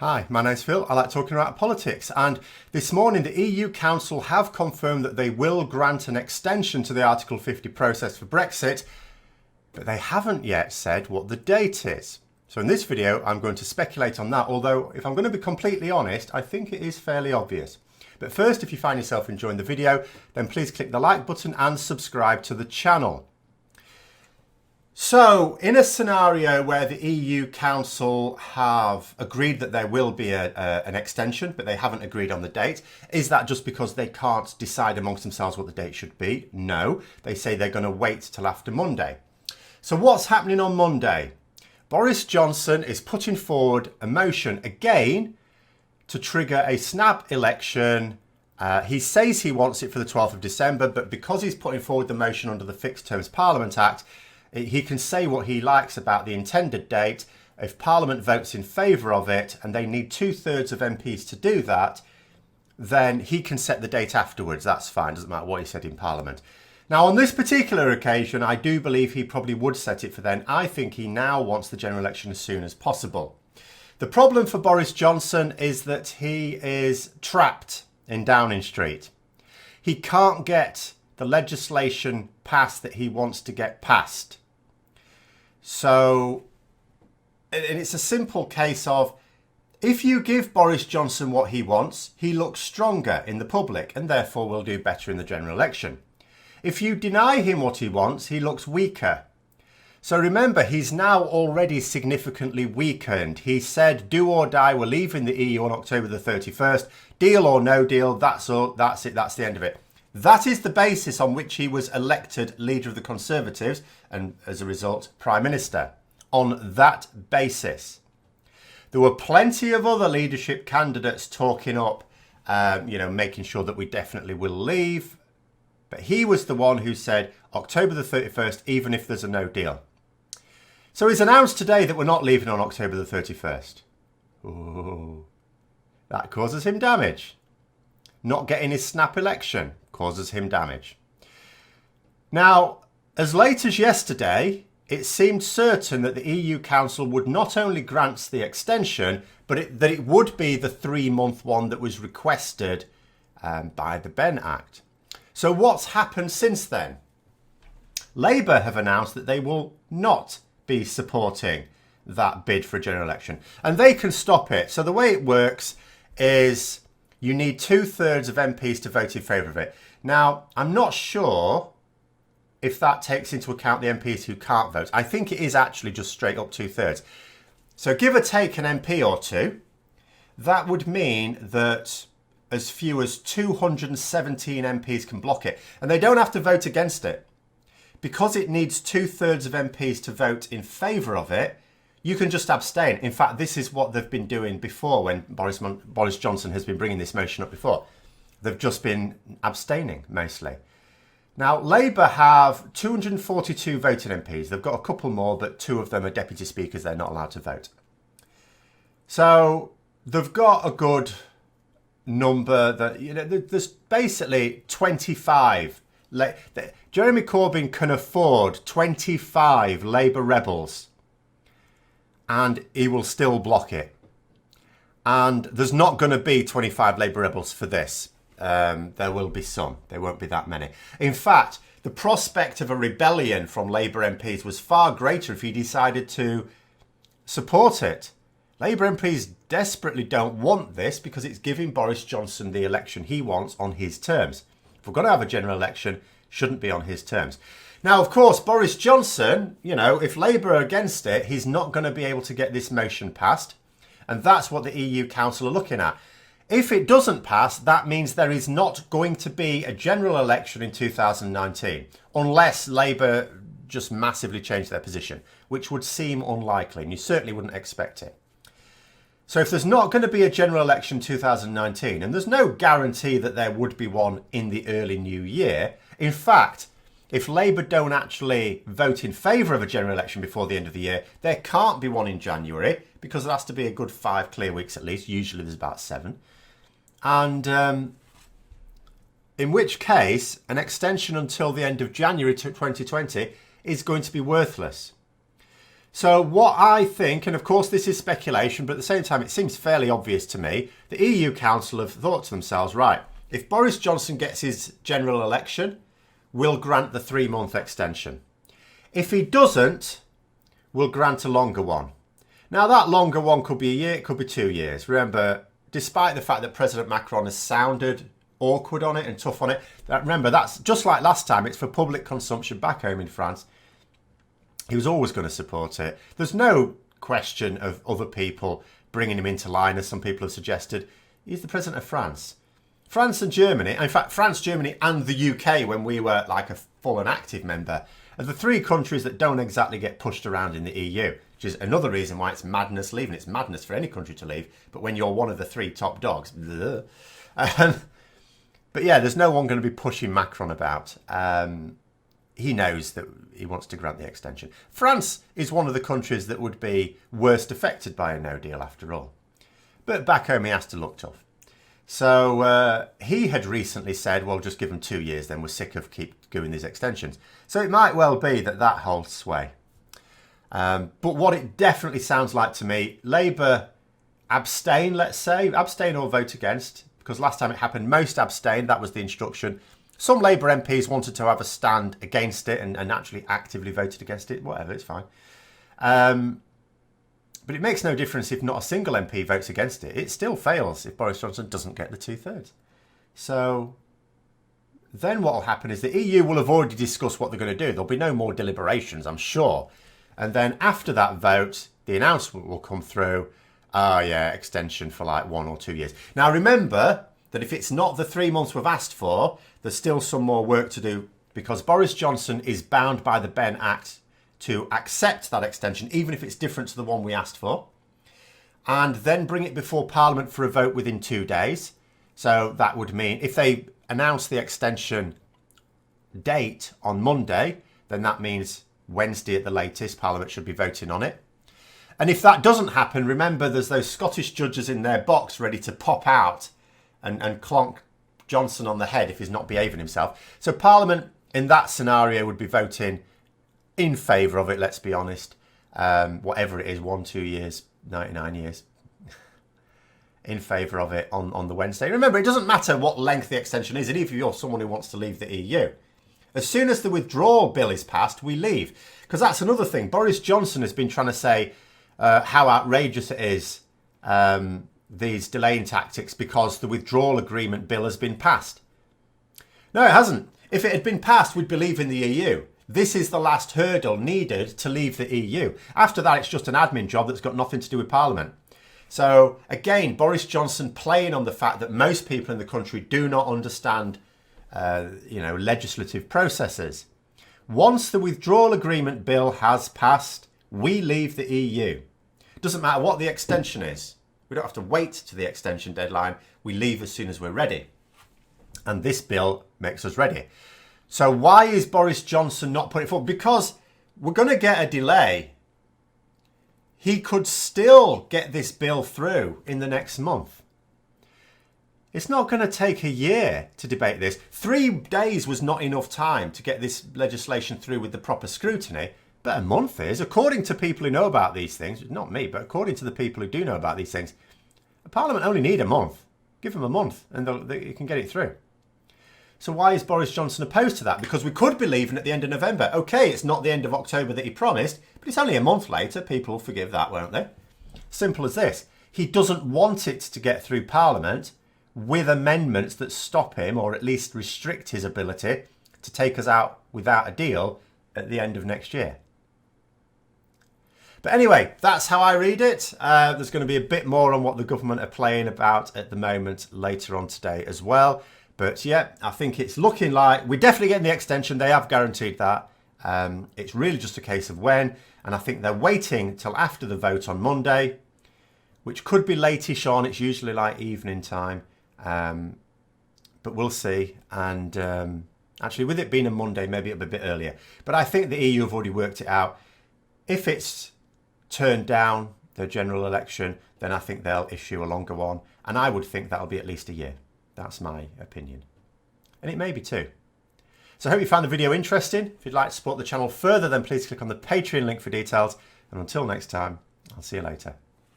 Hi, my name's Phil. I like talking about politics, and this morning the EU Council have confirmed that they will grant an extension to the Article 50 process for Brexit, but they haven't yet said what the date is. So in this video I'm going to speculate on that, although if I'm going to be completely honest, I think it is fairly obvious. But first, if you find yourself enjoying the video, then please click the like button and subscribe to the channel. So, in a scenario where the EU Council have agreed that there will be an extension, but they haven't agreed on the date, is that just because they can't decide amongst themselves what the date should be? No, they say they're going to wait till after Monday. So what's happening on Monday? Boris Johnson is putting forward a motion again to trigger a snap election. He says he wants it for the 12th of December, but because he's putting forward the motion under the Fixed Terms Parliament Act, he can say what he likes about the intended date. If Parliament votes in favour of it, and they need 2/3 of MPs to do that, then he can set the date afterwards. That's fine, doesn't matter what he said in Parliament. Now, on this particular occasion, I do believe he probably would set it for then. I think he now wants the general election as soon as possible. The problem for Boris Johnson is that he is trapped in Downing Street. He can't get the legislation passed that he wants to get passed. So, and it's a simple case of, if you give Boris Johnson what he wants, he looks stronger in the public and therefore will do better in the general election. If you deny him what he wants, he looks weaker. So remember, he's now already significantly weakened. He said, do or die, we're leaving the EU on October the 31st. Deal or no deal, that's all, that's it, that's the end of it. That is the basis on which he was elected leader of the Conservatives and, as a result, Prime Minister. On that basis. There were plenty of other leadership candidates talking up, making sure that we definitely will leave. But he was the one who said October the 31st, even if there's a no deal. So he's announced today that we're not leaving on October the 31st. Ooh, that causes him damage. Not getting his snap election causes him damage. Now, as late as yesterday, it seemed certain that the EU Council would not only grant the extension, but that it would be the 3-month one that was requested by the Benn Act. So what's happened since then? Labour have announced that they will not be supporting that bid for a general election, and they can stop it. So the way it works is you need 2/3 of MPs to vote in favour of it. Now, I'm not sure if that takes into account the MPs who can't vote. I think it is actually just straight up 2/3. So give or take an MP or two, that would mean that as few as 217 MPs can block it. And they don't have to vote against it. Because it needs 2/3 of MPs to vote in favour of it, you can just abstain. In fact, this is what they've been doing before when Boris Johnson has been bringing this motion up before. They've just been abstaining, mostly. Now, Labour have 242 voting MPs. They've got a couple more, but 2 of them are deputy speakers. They're not allowed to vote. So they've got a good number that, there's basically 25. Jeremy Corbyn can afford 25 Labour rebels, and he will still block it. And there's not going to be 25 Labour rebels for this. There will be some. There won't be that many. In fact, the prospect of a rebellion from Labour MPs was far greater if he decided to support it. Labour MPs desperately don't want this because it's giving Boris Johnson the election he wants on his terms. If we're going to have a general election, it shouldn't be on his terms. Now, of course, Boris Johnson, if Labour are against it, he's not going to be able to get this motion passed. And that's what the EU Council are looking at. If it doesn't pass, that means there is not going to be a general election in 2019, unless Labour just massively change their position, which would seem unlikely, and you certainly wouldn't expect it. So if there's not going to be a general election in 2019, and there's no guarantee that there would be one in the early new year, in fact, if Labour don't actually vote in favour of a general election before the end of the year, there can't be one in January, because there has to be a good 5 clear weeks at least. Usually there's about 7. And in which case, an extension until the end of January 2020 is going to be worthless. So what I think, and of course this is speculation, but at the same time it seems fairly obvious to me, the EU Council have thought to themselves, right, if Boris Johnson gets his general election, we'll grant the 3-month extension. If he doesn't, we'll grant a longer one. Now that longer one could be a year, it could be 2 years. Remember, despite the fact that President Macron has sounded awkward on it and tough on it, remember that's just like last time, it's for public consumption back home in France. He was always going to support it. There's no question of other people bringing him into line, as some people have suggested. He's the president of France. France and Germany, in fact, France, Germany and the UK, when we were like a full and active member, are the 3 countries that don't exactly get pushed around in the EU, which is another reason why it's madness leaving. It's madness for any country to leave, but when you're one of the 3 top dogs. But yeah, there's no one going to be pushing Macron about. He knows that he wants to grant the extension. France is one of the countries that would be worst affected by a no deal after all. But back home he has to look tough. So he had recently said, well, just give them 2 years, then we're sick of keep doing these extensions. So it might well be that that holds sway. But what it definitely sounds like to me, Labour abstain, let's say, abstain or vote against, because last time it happened, most abstained, that was the instruction. Some Labour MPs wanted to have a stand against it and actually actively voted against it. Whatever, it's fine. But it makes no difference if not a single MP votes against it. It still fails if Boris Johnson doesn't get the 2/3. So then what will happen is the EU will have already discussed what they're going to do. There'll be no more deliberations, I'm sure. And then after that vote, the announcement will come through. Oh yeah, extension for like 1 or 2 years. Now remember that if it's not the 3 months we've asked for, there's still some more work to do, because Boris Johnson is bound by the Benn Act to accept that extension, even if it's different to the one we asked for, and then bring it before Parliament for a vote within 2 days. So that would mean if they announce the extension date on Monday, then that means Wednesday at the latest, Parliament should be voting on it. And if that doesn't happen, remember there's those Scottish judges in their box ready to pop out and clonk Johnson on the head if he's not behaving himself. So Parliament in that scenario would be voting in favour of it, let's be honest. Whatever it is, 1, 2 years, 99 years. In favour of it on the Wednesday. Remember, it doesn't matter what length the extension is, and if you're someone who wants to leave the EU. As soon as the withdrawal bill is passed, we leave. Because that's another thing. Boris Johnson has been trying to say how outrageous it is, these delaying tactics, because the withdrawal agreement bill has been passed. No, it hasn't. If it had been passed, we'd believe in the EU. This is the last hurdle needed to leave the EU. After that, it's just an admin job that's got nothing to do with Parliament. So again, Boris Johnson playing on the fact that most people in the country do not understand, legislative processes. Once the withdrawal agreement bill has passed, we leave the EU. Doesn't matter what the extension is. We don't have to wait to the extension deadline. We leave as soon as we're ready. And this bill makes us ready. So why is Boris Johnson not putting it forward? Because we're going to get a delay. He could still get this bill through in the next month. It's not going to take a year to debate this. 3 days was not enough time to get this legislation through with the proper scrutiny. But a month is, according to people who know about these things, not me, but according to the people who do know about these things, Parliament only need a month. Give them a month and you can get it through. So why is Boris Johnson opposed to that? Because we could be leaving at the end of November. Okay, it's not the end of October that he promised, but it's only a month later. People will forgive that, won't they? Simple as this. He doesn't want it to get through Parliament with amendments that stop him, or at least restrict his ability to take us out without a deal at the end of next year. But anyway, that's how I read it. There's going to be a bit more on what the government are playing about at the moment later on today as well. But yeah, I think it's looking like we're definitely getting the extension. They have guaranteed that. It's really just a case of when. And I think they're waiting till after the vote on Monday, which could be late-ish on. It's usually like evening time. But we'll see. And actually, with it being a Monday, maybe it'll be a bit earlier. But I think the EU have already worked it out. If it's turned down, the general election, then I think they'll issue a longer one. And I would think that'll be at least a year. That's my opinion. And it may be too. So I hope you found the video interesting. If you'd like to support the channel further, then please click on the Patreon link for details. And until next time, I'll see you later.